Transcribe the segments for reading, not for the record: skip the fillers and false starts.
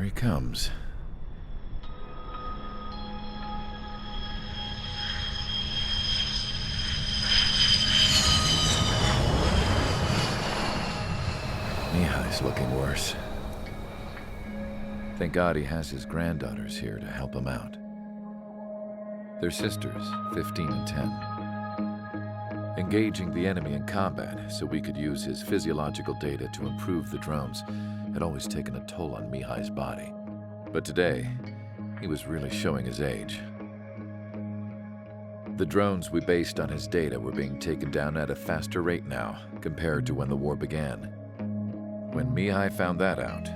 he comes. Mihai's looking worse. Thank God he has his granddaughters here to help him out. They're sisters, 15 and 10. Engaging the enemy in combat so we could use his physiological data to improve the drones had always taken a toll on Mihai's body. But today, he was really showing his age. The drones we based on his data were being taken down at a faster rate now compared to when the war began. When Mihai found that out,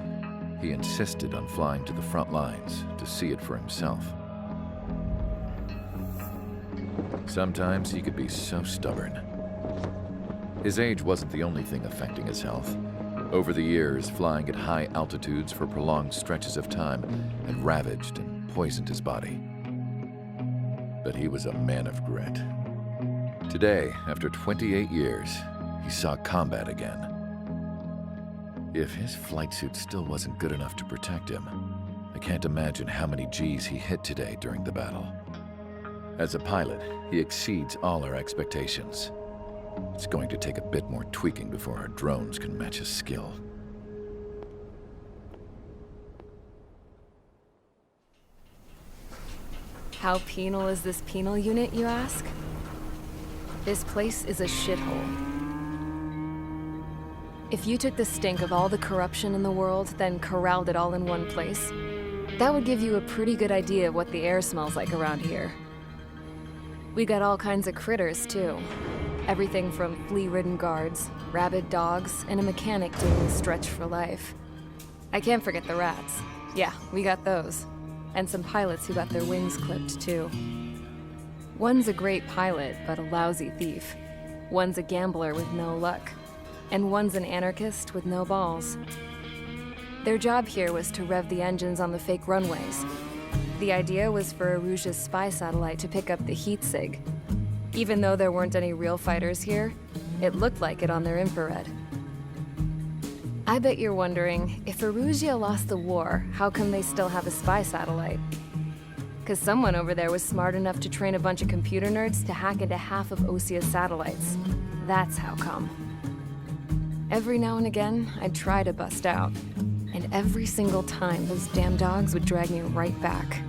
he insisted on flying to the front lines to see it for himself. Sometimes he could be so stubborn. His age wasn't the only thing affecting his health. Over the years, flying at high altitudes for prolonged stretches of time had ravaged and poisoned his body. But he was a man of grit. Today, after 28 years, he saw combat again. If his flight suit still wasn't good enough to protect him, I can't imagine how many G's he hit today during the battle. As a pilot, he exceeds all our expectations. It's going to take a bit more tweaking before our drones can match his skill. How penal is this penal unit, you ask? This place is a shithole. If you took the stink of all the corruption in the world, then corralled it all in one place, that would give you a pretty good idea of what the air smells like around here. We got all kinds of critters, too. Everything from flea-ridden guards, rabid dogs, and a mechanic doing the stretch for life. I can't forget the rats. Yeah, we got those. And some pilots who got their wings clipped, too. One's a great pilot, but a lousy thief. One's a gambler with no luck. And one's an anarchist with no balls. Their job here was to rev the engines on the fake runways. The idea was for Aruja's spy satellite to pick up the heat sig. Even though there weren't any real fighters here, it looked like it on their infrared. I bet you're wondering, if Aruja lost the war, how come they still have a spy satellite? 'Cause someone over there was smart enough to train a bunch of computer nerds to hack into half of Osia's satellites. That's how come. Every now and again, I'd try to bust out. And every single time, those damn dogs would drag me right back.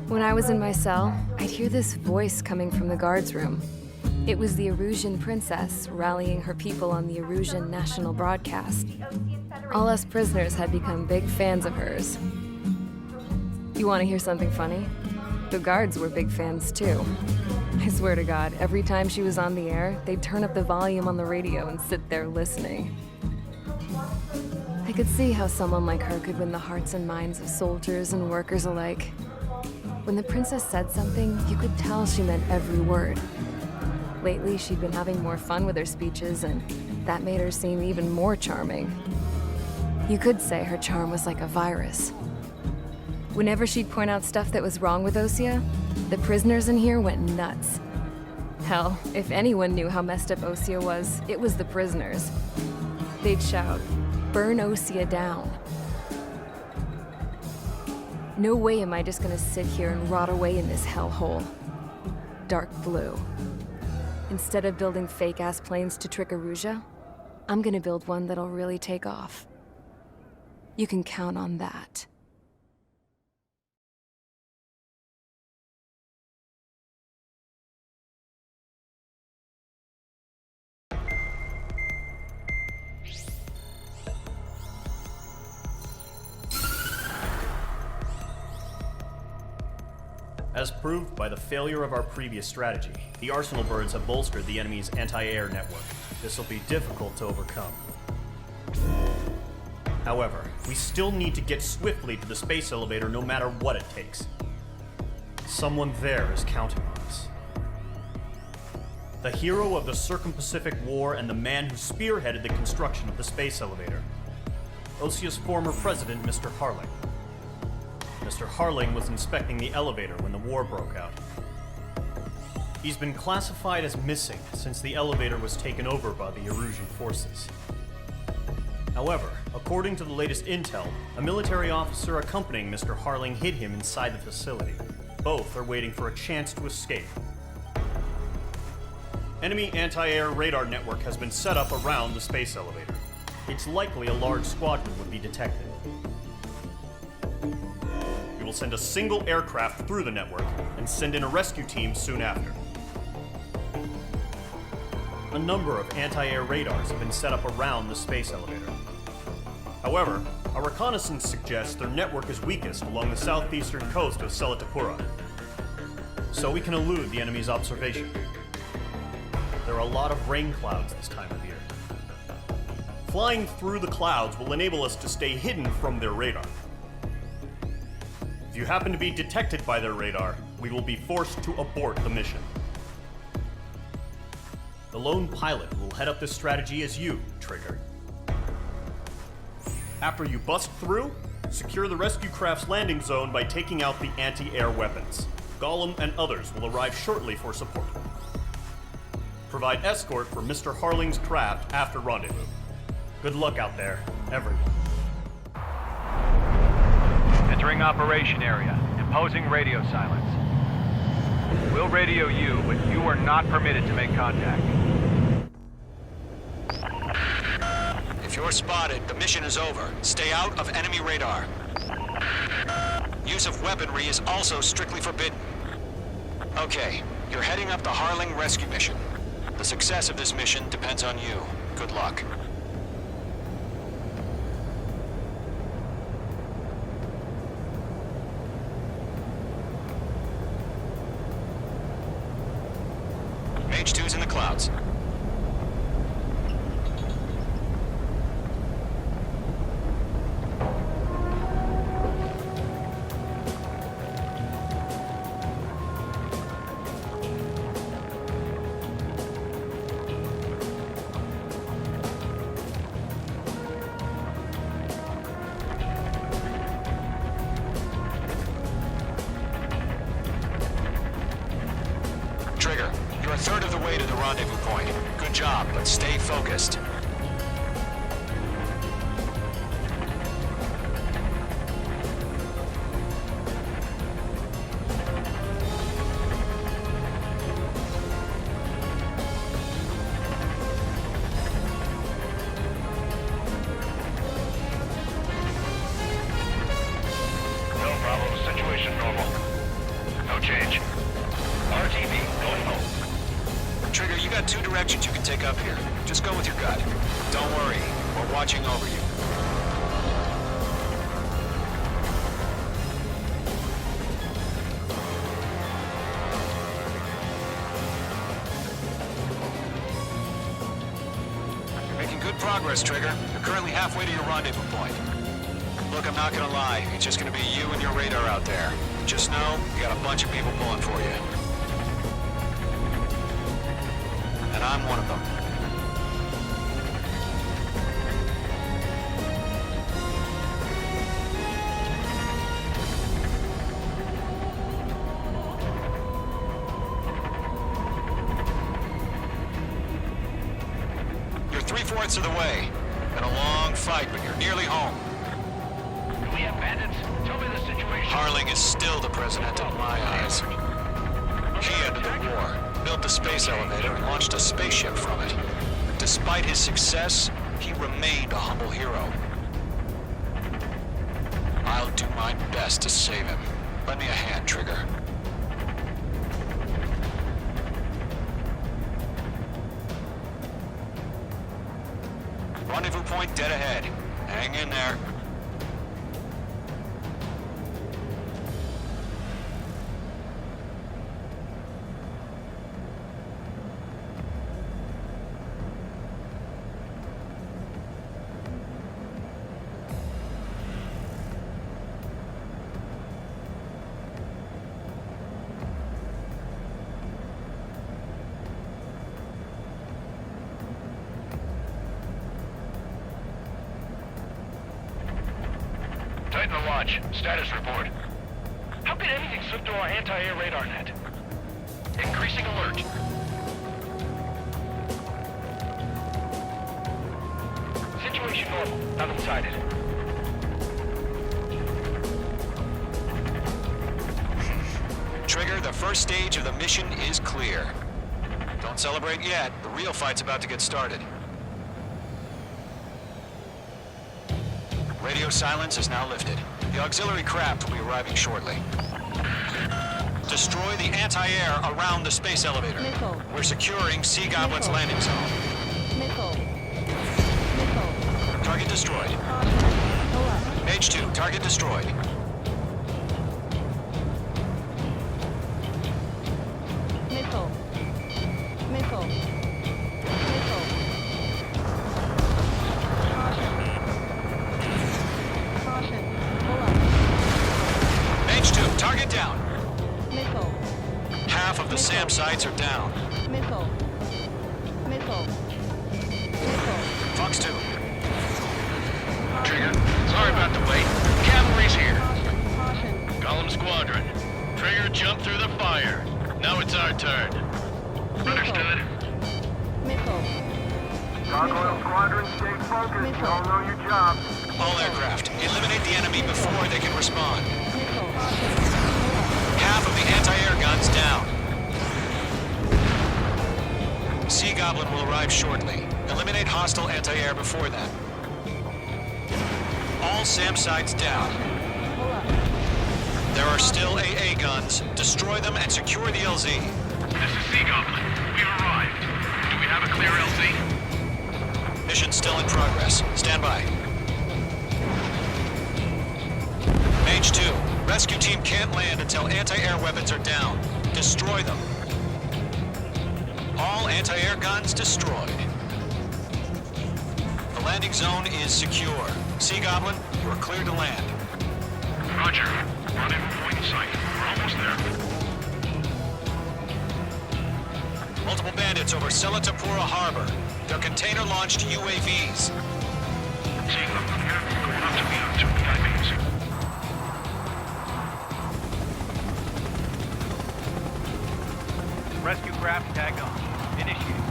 When I was in my cell, I'd hear this voice coming from the guards room. It was the Erusian princess rallying her people on the Erusian national broadcast. All us prisoners had become big fans of hers. You want to hear something funny? The guards were big fans too. I swear to God, every time she was on the air, they'd turn up the volume on the radio and sit there listening. I could see how someone like her could win the hearts and minds of soldiers and workers alike. When the princess said something, you could tell she meant every word. Lately, she'd been having more fun with her speeches, and that made her seem even more charming. You could say her charm was like a virus. Whenever she'd point out stuff that was wrong with Osia, the prisoners in here went nuts. Hell, if anyone knew how messed up Osia was, it was the prisoners. They'd shout, "Burn Osia down." No way am I just gonna sit here and rot away in this hellhole. Dark blue. Instead of building fake-ass planes to trick Aruja, I'm gonna build one that'll really take off. You can count on that. As proved by the failure of our previous strategy, the Arsenal birds have bolstered the enemy's anti-air network. This will be difficult to overcome. However, we still need to get swiftly to the space elevator no matter what it takes. Someone there is counting on us. The hero of the Circum-Pacific War and the man who spearheaded the construction of the space elevator. Osia's former president, Mr. Harling. Mr. Harling was inspecting the elevator when the war broke out. He's been classified as missing since the elevator was taken over by the Erusian forces. However, according to the latest intel, a military officer accompanying Mr. Harling hid him inside the facility. Both are waiting for a chance to escape. Enemy anti-air radar network has been set up around the space elevator. It's likely a large squadron would be detected. We will send a single aircraft through the network and send in a rescue team soon after. A number of anti-air radars have been set up around the space elevator. However, our reconnaissance suggests their network is weakest along the southeastern coast of Selatapura, so we can elude the enemy's observation. There are a lot of rain clouds this time of year. Flying through the clouds will enable us to stay hidden from their radar. If you happen to be detected by their radar, we will be forced to abort the mission. The lone pilot will head up this strategy as you, Trigger. After you bust through, secure the rescue craft's landing zone by taking out the anti-air weapons. Gollum and others will arrive shortly for support. Provide escort for Mr. Harling's craft after rendezvous. Good luck out there, everyone. Entering operation area. Imposing radio silence. We'll radio you, but you are not permitted to make contact. If you're spotted, the mission is over. Stay out of enemy radar. Use of weaponry is also strictly forbidden. Okay, you're heading up the Harling rescue mission. The success of this mission depends on you. Good luck. Mage 2's in the clouds. Trigger, you're a third of the way to the rendezvous point. Good job, but stay focused. No problem. Situation normal. No change. RTV going home. Trigger, you got two directions you can take up here. Just go with your gut. Don't worry, we're watching over you. You're making good progress, Trigger. You're currently halfway to your rendezvous point. Look, I'm not gonna lie. It's just gonna be you and your radar out there. Just know, you got a bunch of people pulling for you. And I'm one of them. You're 3/4 of the way. Been a long fight, but you're nearly home. Do we have bandits? Tell me the situation. Harling is still the president in my eyes. He ended the war, built the space elevator, and launched a spaceship from it. Despite his success, he remained a humble hero. I'll do my best to save him. Lend me a hand, Trigger. Rendezvous point dead ahead. Hang in there. Tighten the watch. Status report. How could anything slip through our anti-air radar net? Increasing alert. Situation normal. Nothing sighted. Trigger, the first stage of the mission is clear. Don't celebrate yet. The real fight's about to get started. Radio silence is now lifted. The auxiliary craft will be arriving shortly. Destroy the anti-air around the space elevator. Missile. We're securing Sea Goblin's landing zone. Missile. Target destroyed. Pull up. Mage 2, target destroyed. Missile. Missile. Missile. Caution. Pull up. Mage 2, target down. Missile. Half of the SAM sites are down. Missile. Missile. Missile. Fox 2. Trigger, sorry about the wait. Cavalry's here. Caution. Column Squadron. Trigger jumped through the fire. Now it's our turn. Understood. Missile. Gargoyle Squadron, stay focused. You all know your job. All aircraft, eliminate the enemy before they can respond. Missile. Half of the anti-air guns down. Sea Goblin will arrive shortly. Eliminate hostile anti-air before then. All SAM sites down. Pull up. There are still AA guns. Destroy them and secure the LZ. This is Sea Goblin. We've arrived. Do we have a clear LZ? Mission still in progress. Stand by. Mage 2. Rescue team can't land until anti-air weapons are down. Destroy them. All anti-air guns destroyed. The landing zone is secure. Sea Goblin, you are cleared to land. Roger. Run in point sight. We're almost there. Multiple bandits over Selatapura Harbor. They're container-launched UAVs. Sea Goblin here. Going up to me on 2 PIBs. Rescue craft tag on. Initiate.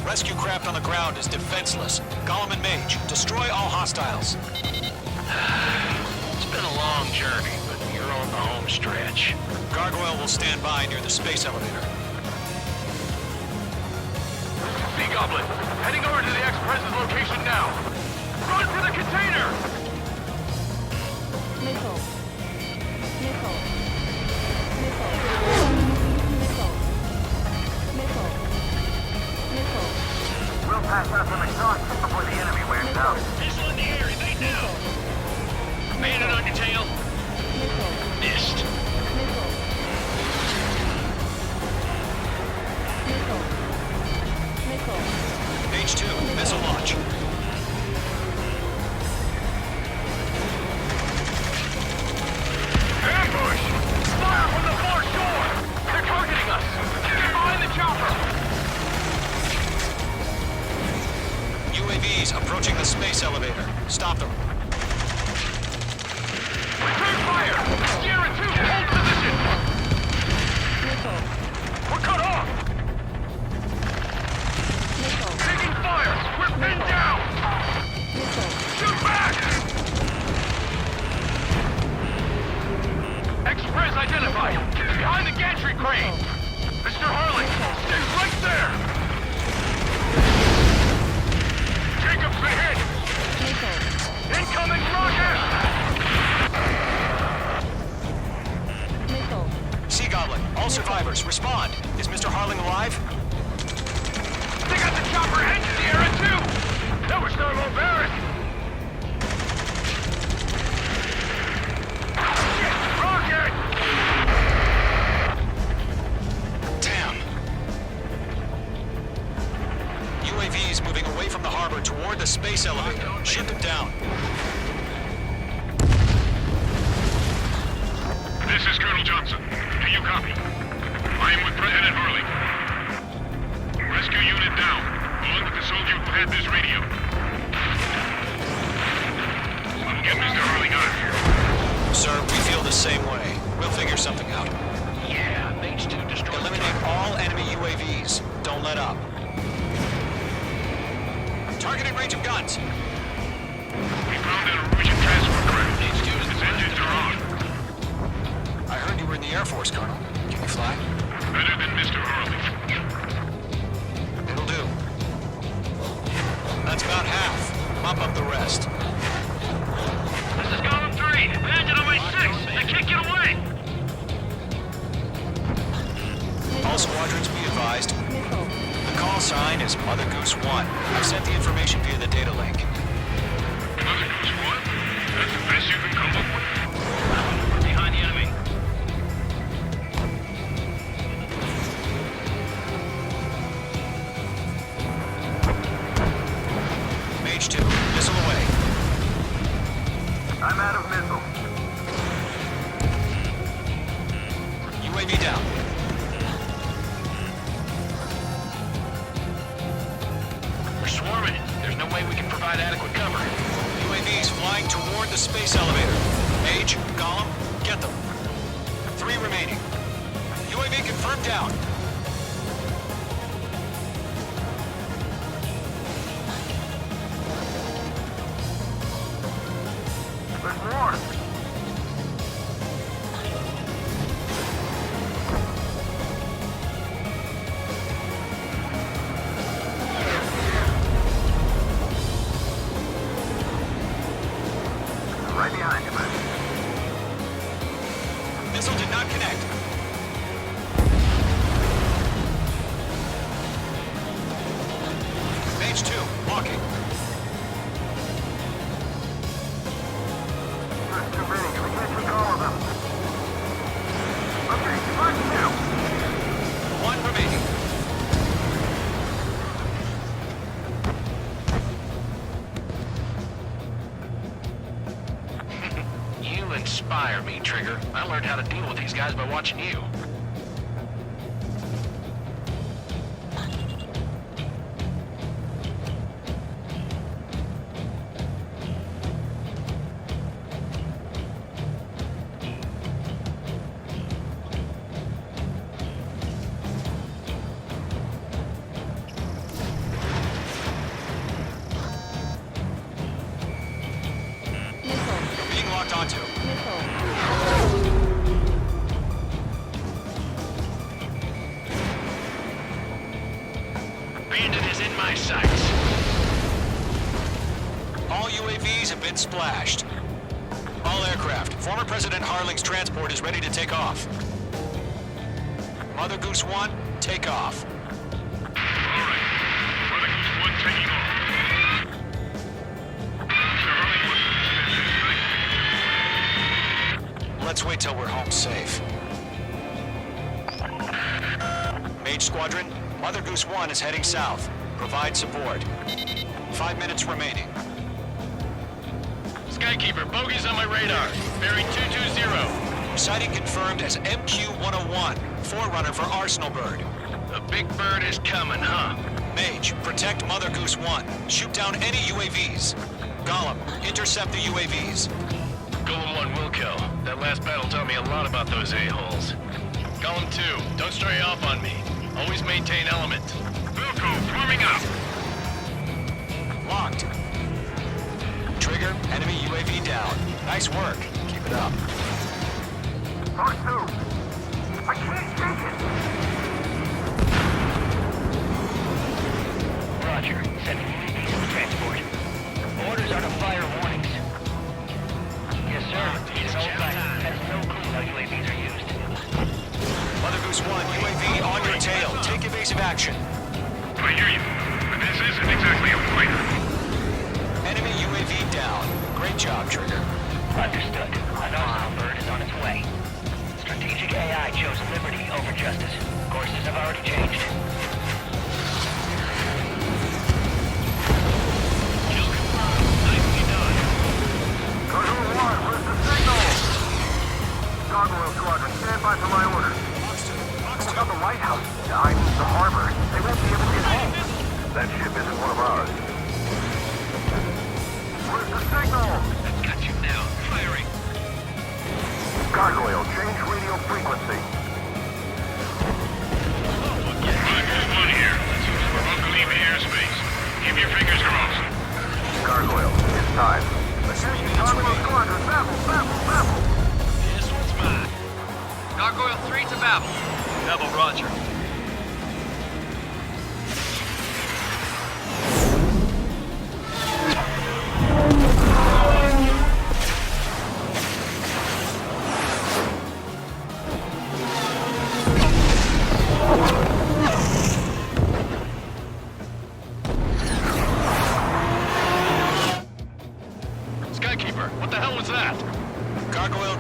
Rescue craft on the ground is defenseless. Gollum and Mage, destroy all hostiles. It's been a long journey, but you're on the home stretch. Gargoyle will stand by near the space elevator. Sea Goblin, heading over to the Express's location now. Run for the container! Missile. Missile. Missile. Missile. Missile. Missile. We'll pass out some exhaust before the enemy wears out. Missile in the air, evade now! Bandit on your tail. Missile. Missed. Missile. Missile. Missile. Mage 2, missile launch. Ambush! Fire from the far shore! They're targeting us! Get behind the chopper! UAVs approaching the space elevator. Stop them. Return fire! Sierra 2, hold position! Missile. We're cut off! Missile. Taking fire! We're pinned down! Missile. Shoot back! Express identified! Behind the gantry crane! Mr. Harley, stay right there! Jacob's been hit! Missile. Incoming rocket! Missile. Sea Goblin, all survivors, respond. Is Mr. Harling alive? They got the chopper and Sierra too! That was thermobaric! Rocket! Damn. UAVs moving away from the harbor toward the space elevator. Shoot them down. This is Colonel Johnson. Do you copy? I am with President Harley. Rescue unit down, along with the soldier who had this radio. We'll get Mr. Harley out of here. Sir, we feel the same way. We'll figure something out. Yeah, Mage 2 destroyed. Eliminate all enemy UAVs. Don't let up. Targeting range of guns. We found an Norwegian transport craft. Its engines are on. I heard you were in the Air Force, Colonel. Can you fly? Better than Mr. Hurley. It'll do. That's about half. Mop up the rest. This is Column 3. Landed on my 6. I can't get away. All squadrons be advised. The call sign is Mother Goose 1. I've sent the information via the data link. Mother Goose 1? That's the best you can come up with? We're behind the enemy. Mage 2, missile away. I'm out of missile. UAV down. We're swarming it. There's no way we can provide adequate cover. UAVs flying toward the space elevator. Mage, Gollum, get them. 3 remaining. UAV confirmed down. There's more. Right behind you, man. Missile did not connect. Mage 2, walking. There's too many. We can't take all of them. Okay, mark 2. 1 remaining. You inspire me, Trigger. I learned how to deal with these guys by watching you. Being locked onto. Bandit is in my sights. All UAVs have been splashed. All aircraft. Former President Harling's transport is ready to take off. Mother Goose 1, take off. All right. Mother Goose 1 taking off. Mr. Hurley must Let's wait till we're home safe. Mage Squadron, Mother Goose 1 is heading south. Provide support. 5 minutes remaining. Skykeeper, bogeys on my radar. Bearing 220. Sighting confirmed as MQ-101, forerunner for Arsenal Bird. The big bird is coming, huh? Mage, protect Mother Goose 1. Shoot down any UAVs. Gollum, intercept the UAVs. Golem 1 will kill. That last battle taught me a lot about those a-holes. Golem 2, don't stray off on me. Always maintain element. Wilco, forming up. Locked. Trigger, enemy UAV down. Nice work. Keep it up. Mark 2. I can't take it. Roger. Sending UAVs to transport. Orders are to fire warnings. Yes, sir. It's all right. Has no clue how UAVs are used. Mother Goose 1, UAV on your tail. Take evasive action. I hear you, but this isn't exactly a fighter. Enemy UAV down. Great job, Trigger. Understood. An Arsenal bird is on its way. Strategic AI chose liberty over justice. Courses have already changed. Kill confirmed. Nicely done. Cartoon 1, where's the signal? Gargoyle Squadron, stand by for my orders. Look out the lighthouse. I mean the harbor. They won't be able to get home.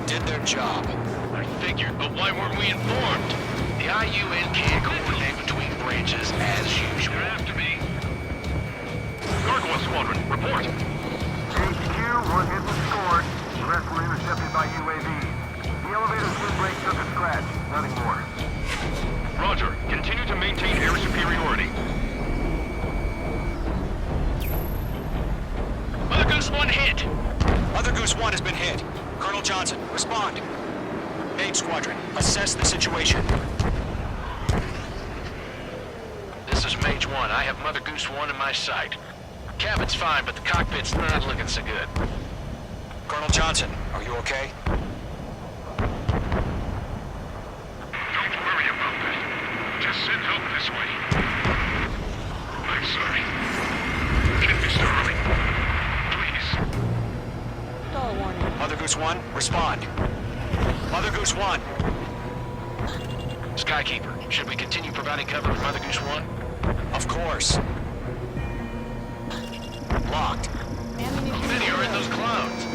did their job. I figured, but why weren't we informed? The IUN can't coordinate between branches as usual. They're after me. Gargoyle Squadron, report. HQ, one hit was scored. The rest were intercepted by UAVs. The elevator's wind brake took a scratch. Nothing more. Roger. Continue to maintain air superiority. Mother Goose 1 hit. Mother Goose 1 has been hit. Colonel Johnson, respond. Mage Squadron, assess the situation. This is Mage 1. I have Mother Goose 1 in my sight. Cabin's fine, but the cockpit's not looking so good. Colonel Johnson, are you okay? Don't worry about that. Just send help this way. I'm sorry. Get Mr. Hurley. Please. Mother Goose 1, respond. Mother Goose 1. Skykeeper, should we continue providing cover for Mother Goose 1? Of course. Locked. Many are in those clouds.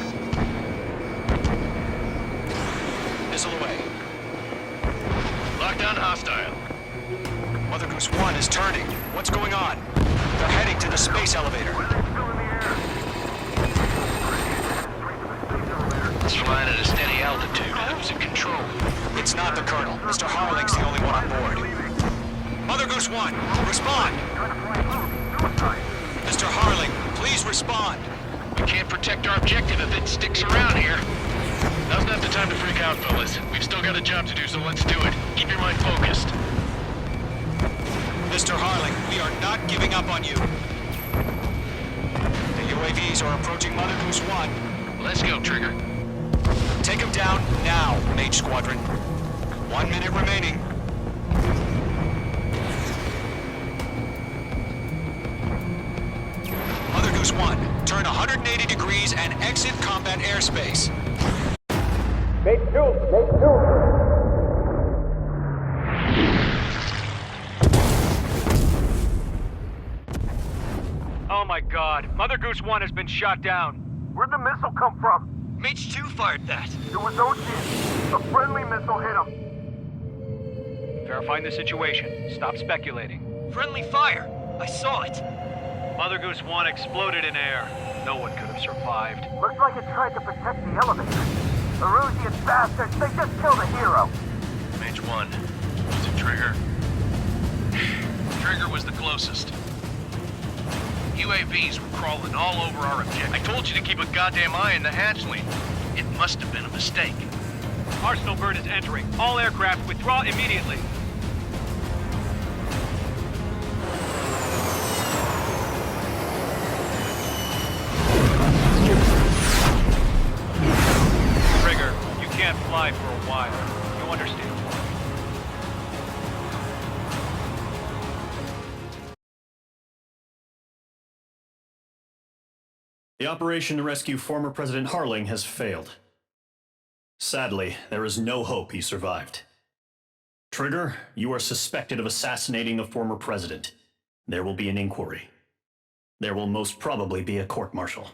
Missile away. Lockdown hostile. Mother Goose 1 is turning. What's going on? They're heading to the space elevator. It's flying at a steady altitude. Who's in control? It's not the Colonel. Mr. Harling's the only one on board. Mother Goose 1, respond! Mr. Harling, please respond! We can't protect our objective if it sticks around here. Now's not the time to freak out, fellas. We've still got a job to do, so let's do it. Keep your mind focused. Mr. Harling, we are not giving up on you. The UAVs are approaching Mother Goose 1. Let's go, Trigger. Take him down now, Mage Squadron. 1 minute remaining. Mother Goose 1, turn 180 degrees and exit combat airspace. Oh my god, Mother Goose 1 has been shot down. Where'd the missile come from? Mage 2 fired that. It was Ocean. A friendly missile hit him. Verifying the situation. Stop speculating. Friendly fire. I saw it. Mother Goose 1 exploded in air. No one could have survived. Looks like it tried to protect the elevator. Erusian bastards, they just killed a hero. Mage 1. Was it Trigger? Trigger was the closest. UAVs were crawling all over our objective. I told you to keep a goddamn eye on the hatchling. It must have been a mistake. Arsenal bird is entering. All aircraft withdraw immediately. Trigger, you can't fly for a while. You understand? The operation to rescue former President Harling has failed. Sadly, there is no hope he survived. Trigger, you are suspected of assassinating a former president. There will be an inquiry. There will most probably be a court-martial.